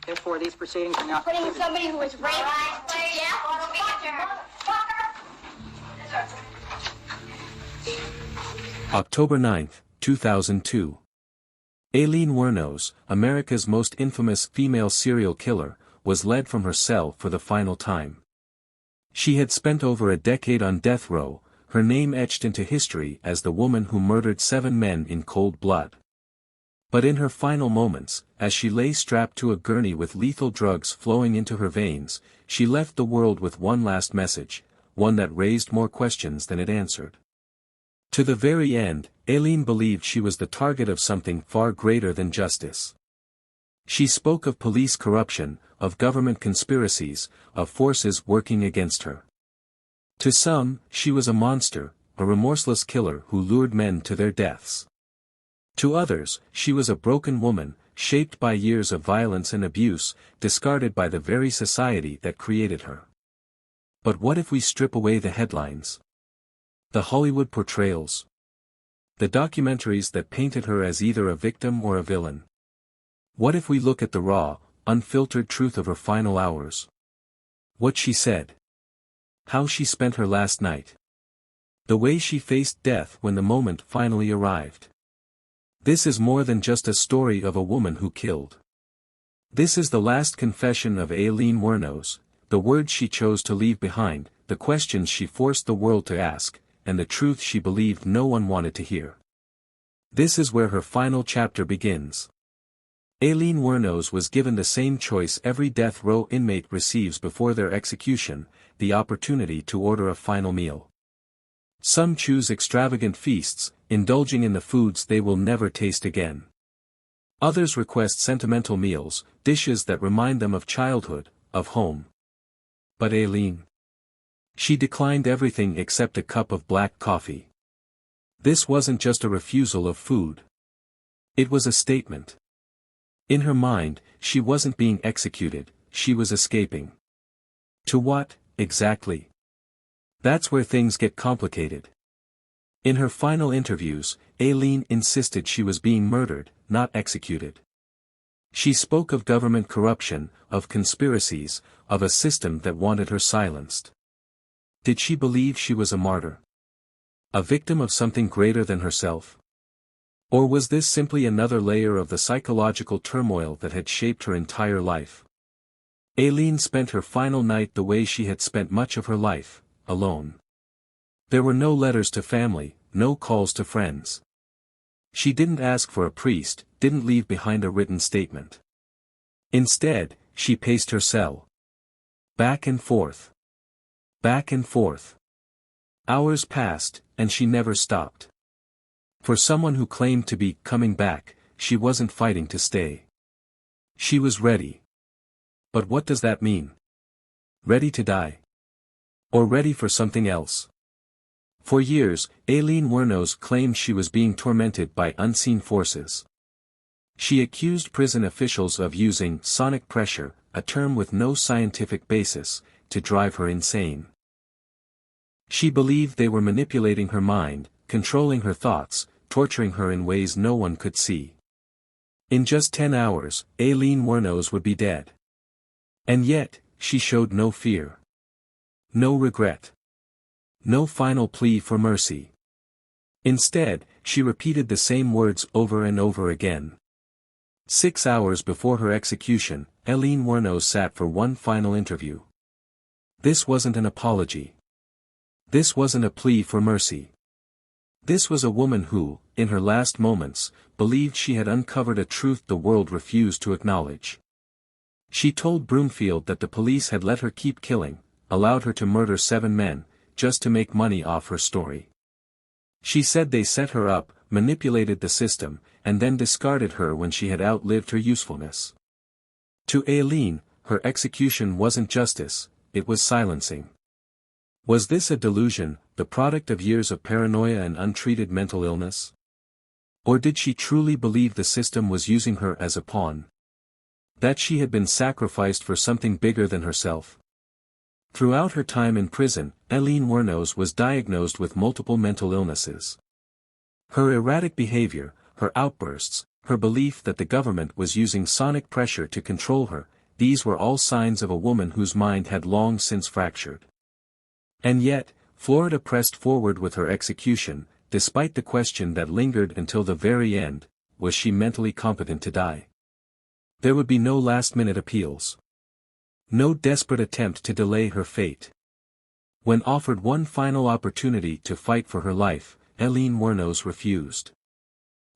Therefore, these proceedings are not putting somebody who was raped. October 9, 2002. Aileen Wuornos, America's most infamous female serial killer, was led from her cell for the final time. She had spent over a decade on death row, her name etched into history as the woman who murdered 7 men in cold blood. But in her final moments, as she lay strapped to a gurney with lethal drugs flowing into her veins, she left the world with one last message, one that raised more questions than it answered. To the very end, Aileen believed she was the target of something far greater than justice. She spoke of police corruption, of government conspiracies, of forces working against her. To some, she was a monster, a remorseless killer who lured men to their deaths. To others, she was a broken woman, shaped by years of violence and abuse, discarded by the very society that created her. But what if we strip away the headlines? The Hollywood portrayals. The documentaries that painted her as either a victim or a villain. What if we look at the raw, unfiltered truth of her final hours? What she said. How she spent her last night. The way she faced death when the moment finally arrived. This is more than just a story of a woman who killed. This is the last confession of Aileen Wuornos, the words she chose to leave behind, the questions she forced the world to ask, and the truth she believed no one wanted to hear. This is where her final chapter begins. Aileen Wuornos was given the same choice every death row inmate receives before their execution, the opportunity to order a final meal. Some choose extravagant feasts, indulging in the foods they will never taste again. Others request sentimental meals, dishes that remind them of childhood, of home. But Aileen? She declined everything except a cup of black coffee. This wasn't just a refusal of food. It was a statement. In her mind, she wasn't being executed, she was escaping. To what, exactly? That's where things get complicated. In her final interviews, Aileen insisted she was being murdered, not executed. She spoke of government corruption, of conspiracies, of a system that wanted her silenced. Did she believe she was a martyr? A victim of something greater than herself? Or was this simply another layer of the psychological turmoil that had shaped her entire life? Aileen spent her final night the way she had spent much of her life, alone. There were no letters to family, no calls to friends. She didn't ask for a priest, didn't leave behind a written statement. Instead, she paced her cell. Back and forth. Back and forth. Hours passed, and she never stopped. For someone who claimed to be coming back, she wasn't fighting to stay. She was ready. But what does that mean? Ready to die? Or ready for something else? For years, Aileen Wuornos claimed she was being tormented by unseen forces. She accused prison officials of using sonic pressure, a term with no scientific basis, to drive her insane. She believed they were manipulating her mind, controlling her thoughts, torturing her in ways no one could see. In just 10 hours, Aileen Wuornos would be dead. And yet, she showed no fear. No regret. No final plea for mercy. Instead, she repeated the same words over and over again. 6 hours before her execution, Aileen Wuornos sat for one final interview. This wasn't an apology. This wasn't a plea for mercy. This was a woman who, in her last moments, believed she had uncovered a truth the world refused to acknowledge. She told Broomfield that the police had let her keep killing, allowed her to murder 7 men, just to make money off her story. She said they set her up, manipulated the system, and then discarded her when she had outlived her usefulness. To Aileen, her execution wasn't justice, it was silencing. Was this a delusion, the product of years of paranoia and untreated mental illness? Or did she truly believe the system was using her as a pawn? That she had been sacrificed for something bigger than herself? Throughout her time in prison, Aileen Wuornos was diagnosed with multiple mental illnesses. Her erratic behavior, her outbursts, her belief that the government was using sonic pressure to control her, these were all signs of a woman whose mind had long since fractured. And yet, Florida pressed forward with her execution, despite the question that lingered until the very end: was she mentally competent to die? There would be no last-minute appeals. No desperate attempt to delay her fate. When offered one final opportunity to fight for her life, Aileen Wuornos refused.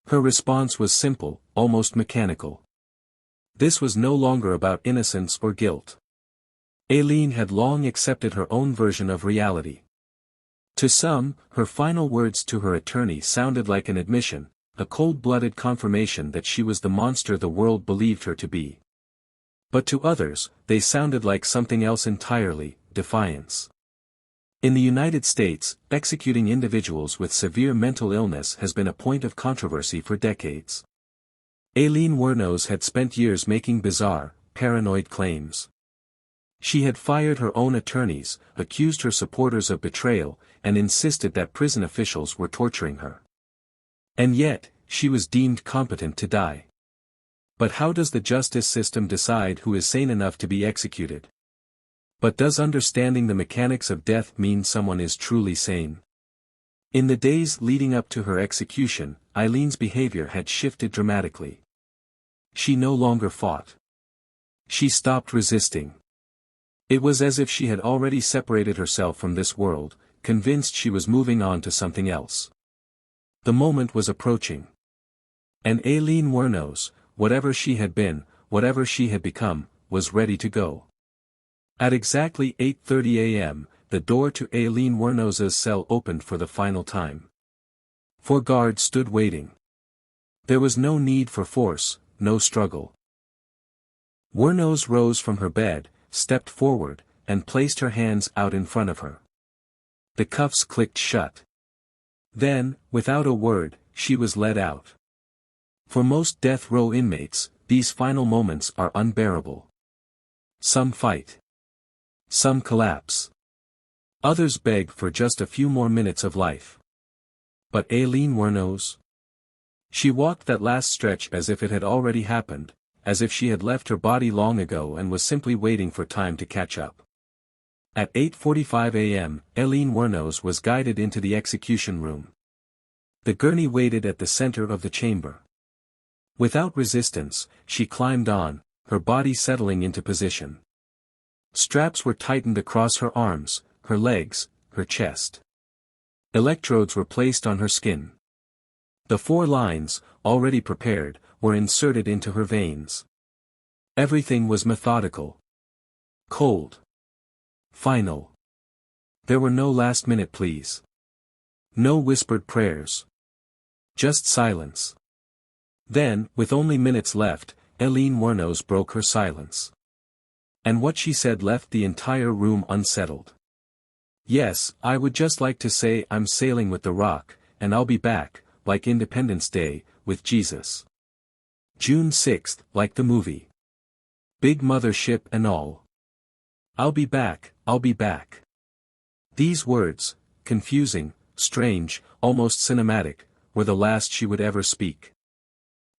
Her response was simple, almost mechanical. This was no longer about innocence or guilt. Aileen had long accepted her own version of reality. To some, her final words to her attorney sounded like an admission, a cold-blooded confirmation that she was the monster the world believed her to be. But to others, they sounded like something else entirely: defiance. In the United States, executing individuals with severe mental illness has been a point of controversy for decades. Aileen Wuornos had spent years making bizarre, paranoid claims. She had fired her own attorneys, accused her supporters of betrayal, and insisted that prison officials were torturing her. And yet, she was deemed competent to die. But how does the justice system decide who is sane enough to be executed? But does understanding the mechanics of death mean someone is truly sane? In the days leading up to her execution, Aileen's behavior had shifted dramatically. She no longer fought. She stopped resisting. It was as if she had already separated herself from this world, convinced she was moving on to something else. The moment was approaching. And Aileen Wuornos, whatever she had been, whatever she had become, was ready to go. At exactly 8:30 a.m., the door to Aileen Wuornos's cell opened for the final time. 4 guards stood waiting. There was no need for force, no struggle. Wuornos rose from her bed, stepped forward, and placed her hands out in front of her. The cuffs clicked shut. Then, without a word, she was led out. For most death row inmates, these final moments are unbearable. Some fight. Some collapse. Others beg for just a few more minutes of life. But Aileen Wuornos? She walked that last stretch as if it had already happened, as if she had left her body long ago and was simply waiting for time to catch up. At 8:45 a.m., Aileen Wuornos was guided into the execution room. The gurney waited at the center of the chamber. Without resistance, she climbed on, her body settling into position. Straps were tightened across her arms, her legs, her chest. Electrodes were placed on her skin. The 4 lines, already prepared, were inserted into her veins. Everything was methodical. Cold. Final. There were no last-minute pleas. No whispered prayers. Just silence. Then, with only minutes left, Aileen Wuornos broke her silence. And what she said left the entire room unsettled. "Yes, I would just like to say I'm sailing with the Rock, and I'll be back, like Independence Day, with Jesus. June 6th, like the movie. Big mothership and all. I'll be back, I'll be back." These words, confusing, strange, almost cinematic, were the last she would ever speak.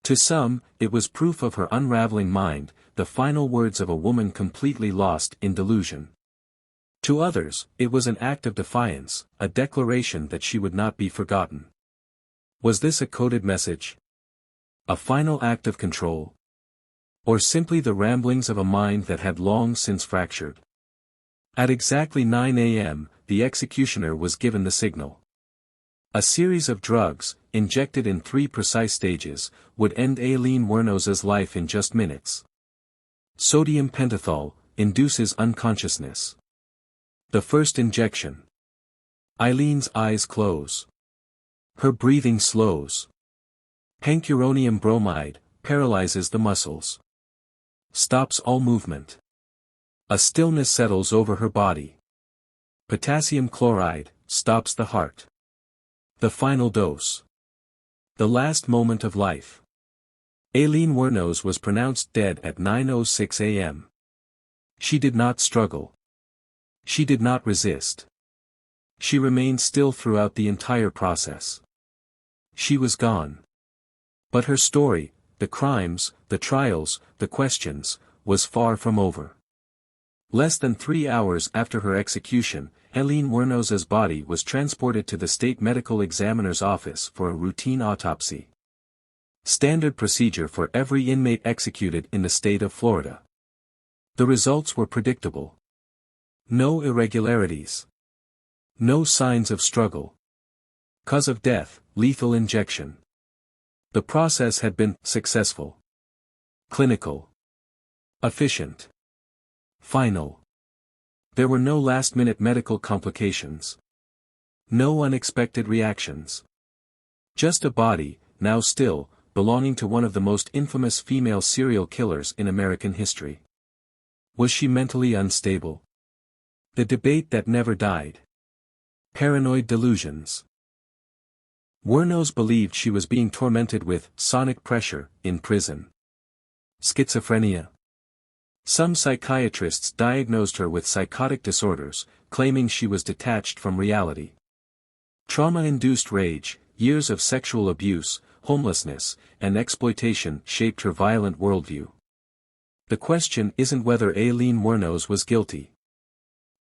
To some, it was proof of her unraveling mind, the final words of a woman completely lost in delusion. To others, it was an act of defiance, a declaration that she would not be forgotten. Was this a coded message? A final act of control? Or simply the ramblings of a mind that had long since fractured? At exactly 9 a.m., the executioner was given the signal. A series of drugs, injected in 3 precise stages, would end Aileen Wuornos's life in just minutes. Sodium pentothal induces unconsciousness. The first injection. Aileen's eyes close. Her breathing slows. Pancuronium bromide paralyzes the muscles. Stops all movement. A stillness settles over her body. Potassium chloride stops the heart. The final dose. The last moment of life. Aileen Wuornos was pronounced dead at 9:06 a.m. She did not struggle. She did not resist. She remained still throughout the entire process. She was gone. But her story, the crimes, the trials, the questions, was far from over. Less than 3 hours after her execution, Aileen Wuornos's body was transported to the state medical examiner's office for a routine autopsy. Standard procedure for every inmate executed in the state of Florida. The results were predictable. No irregularities. No signs of struggle. Cause of death, lethal injection. The process had been successful. Clinical. Efficient. Final. There were no last-minute medical complications. No unexpected reactions. Just a body, now still, belonging to one of the most infamous female serial killers in American history. Was she mentally unstable? The debate that never died. Paranoid delusions. Wuornos believed she was being tormented with sonic pressure in prison. Schizophrenia. Some psychiatrists diagnosed her with psychotic disorders, claiming she was detached from reality. Trauma-induced rage, years of sexual abuse, homelessness, and exploitation shaped her violent worldview. The question isn't whether Aileen Wuornos was guilty.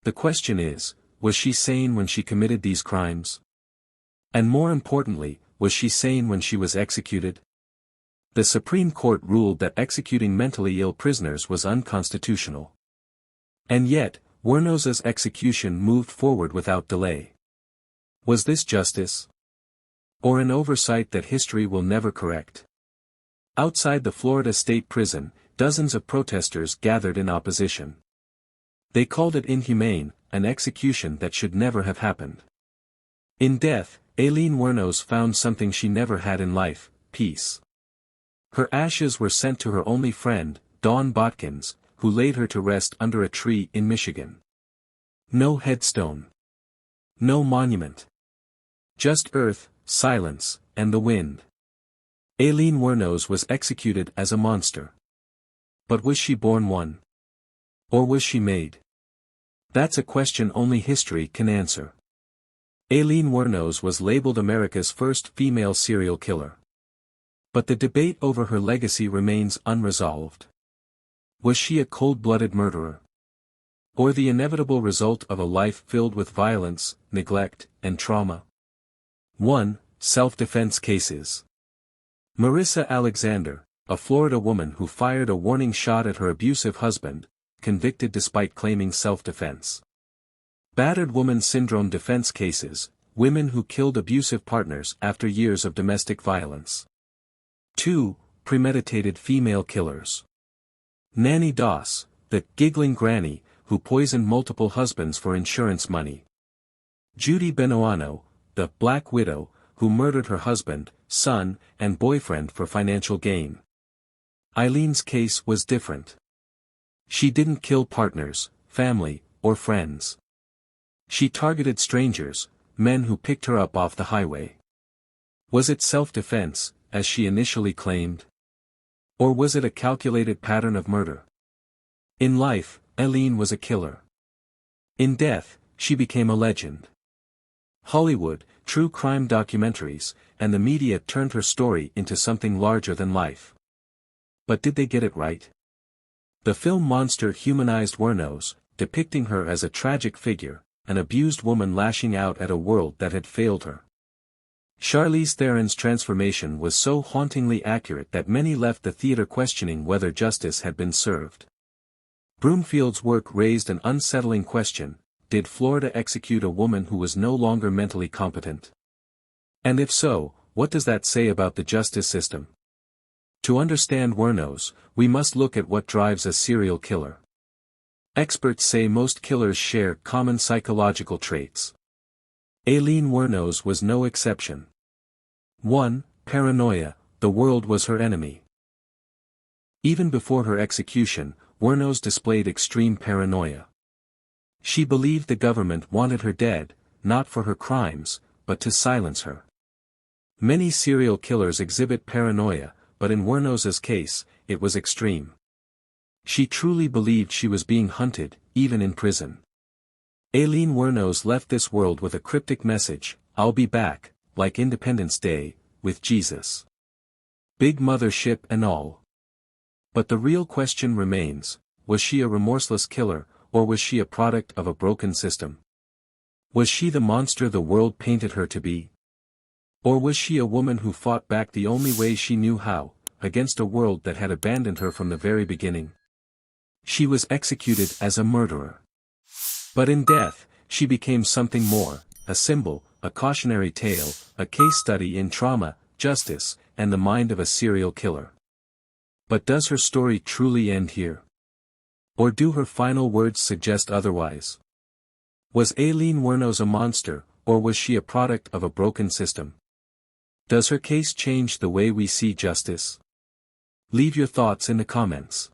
The question is, was she sane when she committed these crimes? And more importantly, was she sane when she was executed? The Supreme Court ruled that executing mentally ill prisoners was unconstitutional. And yet, Wuornos's execution moved forward without delay. Was this justice? Or an oversight that history will never correct? Outside the Florida State Prison, dozens of protesters gathered in opposition. They called it inhumane, an execution that should never have happened. In death, Aileen Wuornos found something she never had in life: peace. Her ashes were sent to her only friend, Dawn Botkins, who laid her to rest under a tree in Michigan. No headstone. No monument. Just earth, silence, and the wind. Aileen Wuornos was executed as a monster. But was she born one? Or was she made? That's a question only history can answer. Aileen Wuornos was labeled America's first female serial killer. But the debate over her legacy remains unresolved. Was she a cold-blooded murderer? Or the inevitable result of a life filled with violence, neglect, and trauma? 1. Self-defense cases. Marissa Alexander, a Florida woman who fired a warning shot at her abusive husband, convicted despite claiming self-defense. Battered woman syndrome defense cases, women who killed abusive partners after years of domestic violence. 2. Premeditated female killers. Nanny Doss, the giggling granny, who poisoned multiple husbands for insurance money. Judy Benoano, the Black Widow, who murdered her husband, son, and boyfriend for financial gain. Aileen's case was different. She didn't kill partners, family, or friends. She targeted strangers, men who picked her up off the highway. Was it self-defense, as she initially claimed? Or was it a calculated pattern of murder? In life, Aileen was a killer. In death, she became a legend. Hollywood, true crime documentaries, and the media turned her story into something larger than life. But did they get it right? The film Monster humanized Wuornos, depicting her as a tragic figure, an abused woman lashing out at a world that had failed her. Charlize Theron's transformation was so hauntingly accurate that many left the theater questioning whether justice had been served. Broomfield's work raised an unsettling question: did Florida execute a woman who was no longer mentally competent? And if so, what does that say about the justice system? To understand Wuornos, we must look at what drives a serial killer. Experts say most killers share common psychological traits. Aileen Wuornos was no exception. 1. Paranoia: the world was her enemy. Even before her execution, Wuornos displayed extreme paranoia. She believed the government wanted her dead, not for her crimes, but to silence her. Many serial killers exhibit paranoia, but in Wuornos's case, it was extreme. She truly believed she was being hunted, even in prison. Aileen Wuornos left this world with a cryptic message: "I'll be back, like Independence Day, with Jesus. Big mother ship and all." But the real question remains, was she a remorseless killer, or was she a product of a broken system? Was she the monster the world painted her to be? Or was she a woman who fought back the only way she knew how, against a world that had abandoned her from the very beginning? She was executed as a murderer. But in death, she became something more, a symbol, a cautionary tale, a case study in trauma, justice, and the mind of a serial killer. But does her story truly end here? Or do her final words suggest otherwise? Was Aileen Wuornos a monster, or was she a product of a broken system? Does her case change the way we see justice? Leave your thoughts in the comments.